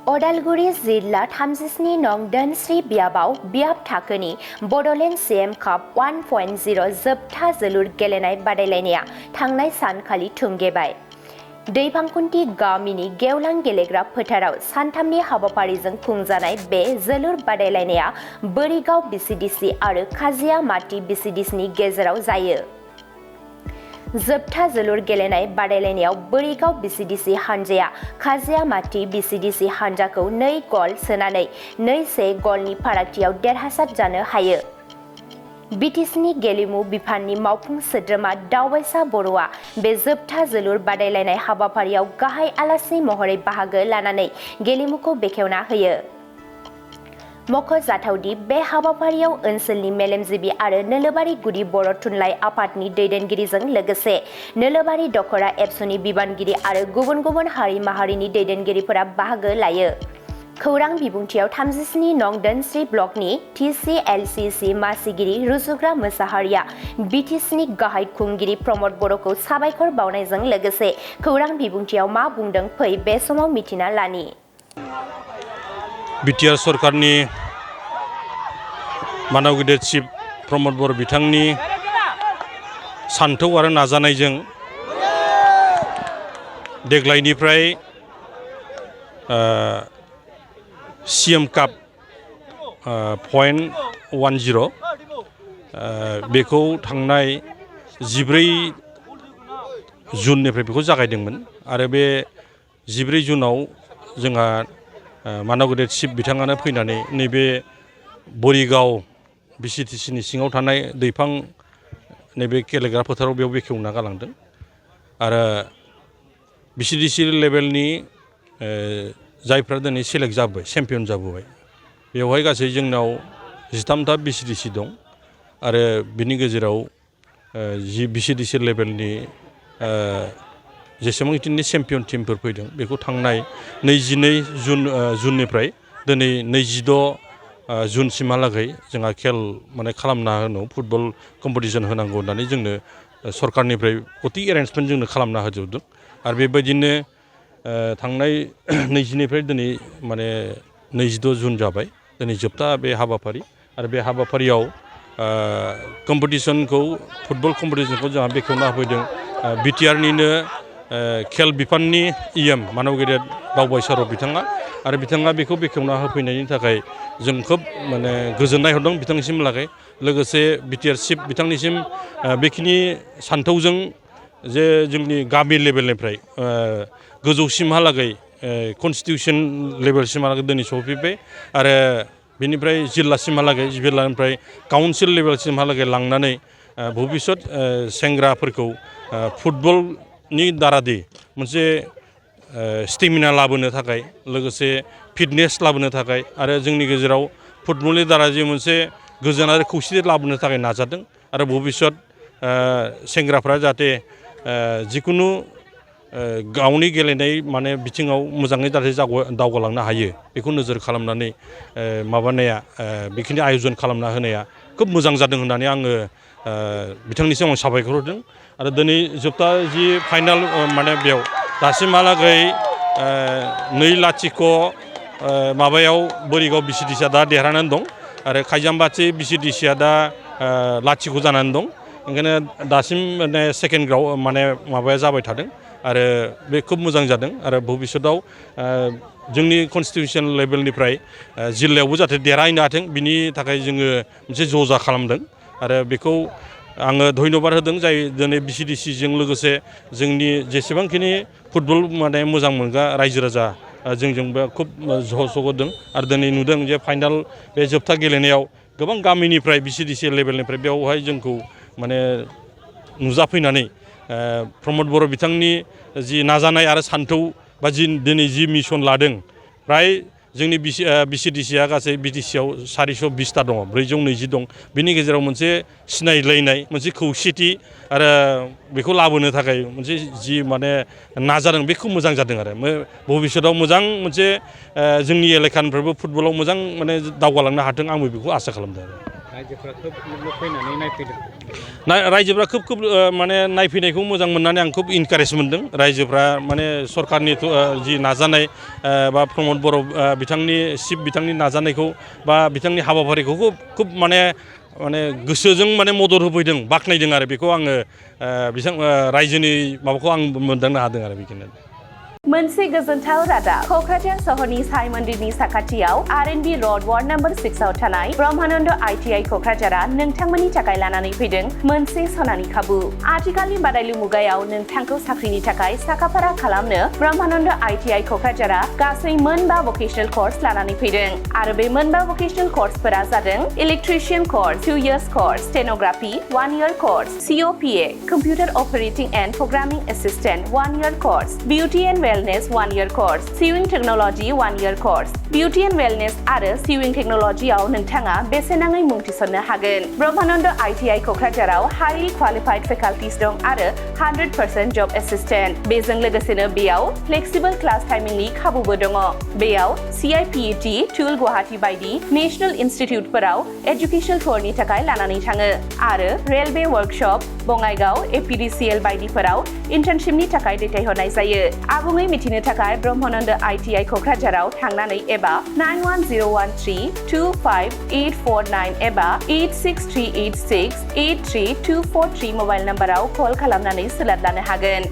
अदालगुरि जिल्ला 37 नं दोनस्रि बियाबाव बियाब थाखोनि बड'लेण्ड CM काप 1.0 जोबथा जोलुर गेलेनाय बादायलायनाया थांनाय सानखालि थुंगेबाय। दैभांखुन्थि गामिनि गेवलां गेलेग्रा फोथाराव सानथामनि हाबाफारिजों खुंजानाय बे जोलुर बादायलायनाया बोरिगाव Vcdc आरो खाजियामाटि Vcdcनि गेजेराव जायो। जोबथा जोलुर गेलेनाय बादायलायनायाव बोरिगाव Vcdc हानजाया खाजियामाटि Vcdc हानजाखौ 2 गल सोनानै 2-1 गलनि फारागथियाव देरहासार जानो हायो। BTCनि गेलेमु बिफाननि मावफुं सोद्रोमा दावबायसा बर'आ बे जोबथा जोलुर बादायलायनाय हाबाफारियाव गाहाय आलासि महरै बाहागो लानानै गेलेमुखौ बेखेवना होयो। मख'जाथावदि बे हाबाफारियाव ओनसोलनि मेलेमजिबि आरो नोलोबारि गुदि बर' थुनलाइ आफादनि दैदेनगिरिजों लोगोसे नोलोबारि दखरा एबसुनि बिबानगिरि आरो गुबुन गुबुन हारि माहारिनि दैदेनगिरिफोरा बाहागो लायो। खौरां बिबुंथियाव 37 नं दोनस्रि ब्लकनि TCLCC मासिगिरि रुजुग्रा मोसाहारिया BTCनि गाहाय खुंगिरि प्रमद बर'खौ साबायखर बावनायजों लोगोसे खौरां बिबुंथियाव मा बुंदों फै बे समाव मिथिना लानि। बिटिआर सरकारनि मानव गेदेर चिफ प्रमद बर' बिथांनि सान्थौ आरो नाजानायजों देग्लायनिफ्राय CM काप 0.10 बेखौ थांनाय 14 जुननिफ्राय बेखौ जागायदोंमोन आरो बे 14 जुनाव जोंहा मानव गेदेर चिफ बिथाङानो फैनानै नैबे बोरिगाव Vcdcनि सिङाव थानाय दैफां नैबे गेलेग्रा फोथाराव बेयाव बेखेवना गालांदों आरो Vcdc लेभेलनि जायफ्रा दिनै सेलेक्ट जाबाय चेम्पियन जाबोबाय बेवहाय गासै जोंनाव 13टा Vcdc दं आरो बिनि गेजेराव Vcdc लेभेलनि जेसेबांखिनि चेम्पियन टीमफोर फैदों बेखौ थांनाय 22 जुननिफ्राय दिनै 26 जुनसिमहालागै जोंहा खेल माने खालामना होनो फुटबल कम्पिटिशन होनांगौ होननानै जोंनो सरकारनिफ्राय अति एरेन्जमेन्ट जोंनो खालामना होजोबदों आरो बेबायदिनो थांनाय 20निफ्राय दिनै माने 26 जुन जाबाय दिनै जोबथा बे हाबाफारि आरो बे हाबाफारियाव कम्पिटिशनखौ फुटबल कम्पिटिशनखौ जोंहा बेखेवना होफैदों बिटिआरनिनो खेल बिफाननि EM मानव गेदेर दावबायसा बिथाङा आरो बिथाङा बेखौ बेखेवना होफैनायनि थाखाय जों खोब माने गोजोननाय हरदों बिथांनिसिम लागै लोगोसे बिटिआर चिफ बिथांनिसिम बेखिनि सान्थौजों जे जोंनि गामि लेभेलनिफ्राय गोजौसिमहालागै कनस्टिटिउसन लेभेलसिमहालागै दिनै सफैबाय आरो बेनिफ्राय जिल्लासिमहालागै जिल्लानिफ्राय काउन्सिल लेभेलसिमहालागै लांनानै भबिष्यत सेंग्राफोरखौ फुटबलनि दारादि मोनसे स्टेमिना लाबोनो थाखाय लोगोसे फिटनेस लाबोनो थाखाय आरो जोंनि गेजेराव फुटबलनि दारा जे मोनसे गोजोन आरो खौसेथि लाबोनो थाखाय नाजादों आरो भबिष्यत सेंग्राफ्रा जाहाथे जिकुनु गावनि गेलेनाय माने बिथिङाव मोजाङै जाहाथे दावगालांनो हायो बेखौ नोजोर खालामनानै माबानाया बेखिनि आयजन खालामना होनाया खोब मोजां जादों होननानै आङो बिथांनिसिम आं साबायखर होदों आरो दिनै जोबथा जि फाइनाल माने बेयाव दासिमहालागै 2-0 माबायाव बोरिगाव Vcdcआ दा देरहानानै दं आरो खाजियामाटि Vcdcआ दा 0 जानानै दं ओंखायनो दासिम माने सेकेन्ड माने माबाया जाबाय थादों आरो बे खोब मोजां जादों आरो भबिष्यतआव जोंनि कनस्टिटिउसन लेभेलनिफ्राय जिल्लायावबो जाहाथे देरहाहैनो हाथों बिनि थाखाय जोङो मोनसे ज'जा खालामदों आरो बेखौ आङो धन्यबाद होदों जाय दिनै Vcdcजों लोगोसे जोंनि जेसेबांखिनि फुटबल माने मोजां मोनग्रा रायजो राजा जोंजोंबो खोब सहयोग होदों आरो दिनै नुदों जे फाइनाल बे जोबथा गेलेनायाव गोबां गामिनिफ्राय Vcdc लेभेलनिफ्राय बेवहाय जोंखौ माने नुजाफैनानै प्रमद बर' बिथांनि जि नाजानाय आरो सान्थौ बा दिनै जि मिशन लादों फ्राय जोंनि Vcdcआ गासै BTCआव 420टा दङ 420 दं बिनि गेजेराव मोनसे सिनायलायनाय मोनसे खौसेथि आरो बेखौ लाबोनो थाखाय मोनसे जि माने नाजादों बेखौ मोजां जादों आरो भबिष्यतआव मोजां मोनसे जोंनि एलेकानिफ्रायबो फुटबलाव मोजां माने दावगालांनो हाथों आंबो बेखौ आसा खालामदों आरो रायजोफोरा खोब फैनानै नायफैदों रायजोफ्रा खोब माने नायफैनायखौ मोजां मोननानै आं खोब इनकारेज मोनदों रायजोफ्रा माने सरकारनि जि नाजानाय बा प्रमद बर' बिथांनि चिफ बिथांनि नाजानायखौ बा बिथांनि हाबाफारिखौ खोब माने गोसोजों माने मदद होफैदों बाख्नायदों आरो बेखौ आङो रायजोनि माबाखौ आं मोनदांनो हादों आरो बेखिनियानो मोनसे गोजोनथाव रादाब क'क्राझार सहरनि साई मन्दिरनि साखाथियाव R&B र'ड वार्ड नम्बर 6 आव थानाय ब्रह्मानन्द ITI क'क्राझारा नोंथांमोननि थाखाय लानानै फैदों मोनसे सनानि खाबु आथिखालनि बादायलु मुगायाव नोंथांखौ साख्रिनि थाखाय साखाफारा खालामनो ब्रह्मानन्द ITI क'क्राझारा गासै मोनबा भकेशनेल कर्स लानानै फैदों आरो बे मोनबा भकेशनेल कर्सफोरा जादों electrician course 2 years course stenography 1 year course COPA computer operating and programming assistant 1 year course beauty and wellness 1 year course, sewing technology 1 year course. Beauty and wellness आरो sewing technology आव नोंथाङा बेसेनाङै मुं थिसननो हागोन। ब्रह्मानन्द ITI क'क्राझाराव highly qualified faculties दं आरो 100% job assistant। बेजों लोगोसेनो बेयाव flexible class timingनि खाबुबो दङ। बेयाव CIPET, टुल गुवाहाटी बायदि नेशनेल इनस्टिट्युटफोराव एजुकेशनेल टुरनि थाखाय लानानै थाङो आरो रेलवे वर्कशप, बङाइगाव, APDCL बायदिफोराव इन्टार्नशिपनि थाखाय दैथायहरनाय जायो। आबुङै मिथिनो थाखाय ब्रह्मानन्द ITI क'क्राझाराव थांनानै एबा 9101325849 एबा 8638683243 मबाइल नम्बराव कल खालामनानै सोलाद लानो हागोन।